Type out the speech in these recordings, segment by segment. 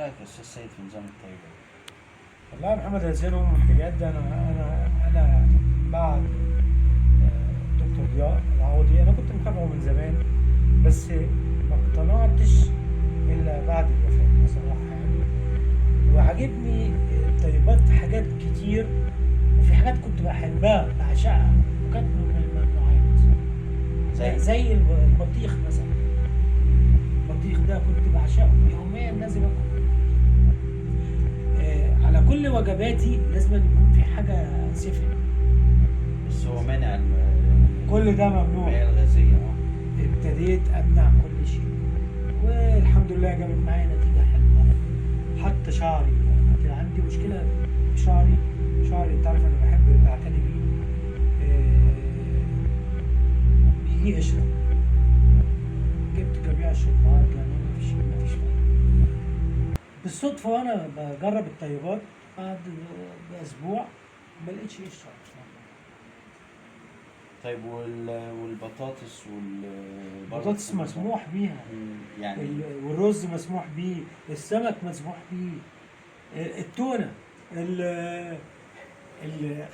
رايك يا استاذ سيد في نظام الطيبات؟ والله يا محمد ياسين، هو بجد انا بعد دكتور ضياء العوضي انا كنت متابعه من زمان، بس ما اقتنعتش الا بعد الوفاه بصراحه يعني. وعجبني الطيبات في حاجات كتير، وفي حاجات كنت بحبها بعشقها، وكانت من الممنوعات زي البطيخ مثلا. البطيخ ده كنت بعشقه يوميا، لازم اكل. على كل وجباتي لازم يكون في حاجه سفن. بس هو مانع كل ده ممنوع. المياه الغازية. ابتديت امنع كل شيء، والحمد لله جابت معايا نتيجه حلوه. حتى شعري، كان عندي مشكله في شعري انت عارف انا بحب اعتني بيه. بيجي قشره، جبت جميع الشطات يعني مفيش فايده. بالصدفه وانا بجرب الطيبات بعد باسبوع ما لقيتش قشره. طيب والبطاطس البطاطس مسموح بيها، يعني والرز مسموح بيه، السمك مسموح بيه، التونه،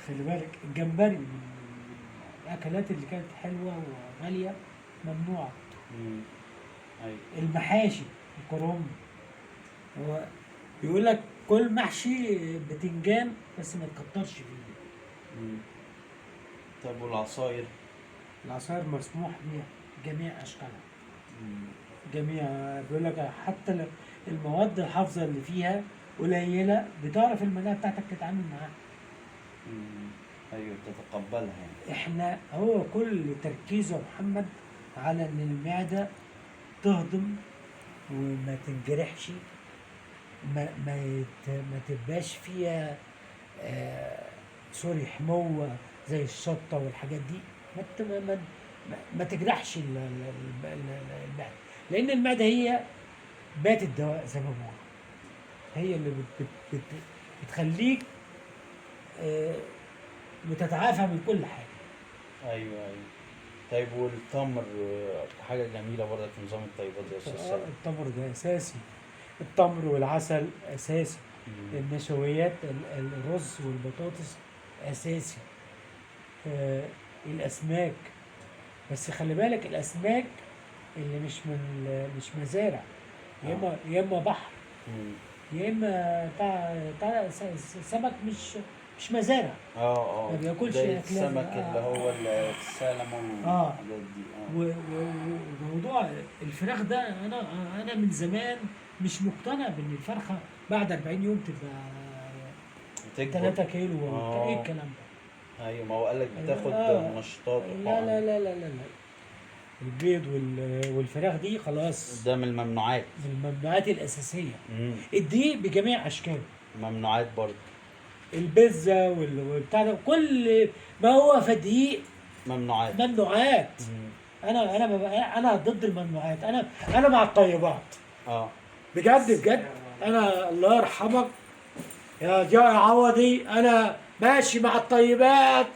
خلي بالك الجمبري من الاكلات اللي كانت حلوه وغاليه ممنوعه. ايوه. المحاشي، الكرنب، هو بيقول لك كل محشي بتنجان بس ما تكترش فيه. طب والعصاير؟ العصاير مسموح بيها جميع اشكالها. جميع، بيقول لك حتى المواد الحافظه اللي فيها قليله، بتعرف المناعه بتاعتك تتعامل معاها. ايوه، تتقبلها يعني. احنا هو كل تركيزه يا محمد على ان المعده تهضم وما تنجرحش، ما تبقاش فيها سوري حموه زي الشطه والحاجات دي. ما ت- ما ما ما تجرحش المعده، لان المعده هي بات الدواء زي ما بقول. هي اللي بتخليك بتتعافى من كل حاجه. ايوه ايوه. طيب والتمر حاجة جميلة برضه في نظام الطيبات يا استاذ سيد. التمر ده اساسي، التمر والعسل اساسي، النشويات الرز والبطاطس اساسي، الاسماك. بس خلي بالك الاسماك اللي مش مزارع، يا اما بحر، يا اما بتاع سمك مش مزارع. ما بياكلش زي اكلات السمك اللي هو السلمون والحاجات دي. وموضوع الفراخ ده انا من زمان مش مقتنع بان الفرخه بعد 40 يوم تبقى تكبر 3 كيلو. ايه الكلام ده؟ ايوه، ما هو قال لك بتاخد منشطات لا وحقن. لا لا لا لا لا. البيض والفراخ دي خلاص ده من الممنوعات. من الممنوعات الاساسيه. الدقيق بجميع اشكاله ممنوعات برضه. البيتزا والبتاع ده، كل ما هو في دقيق ممنوعات. انا ضد الممنوعات. انا مع الطيبات. بجد انا الله يرحمك يا ضياء عوضي، انا ماشي مع الطيبات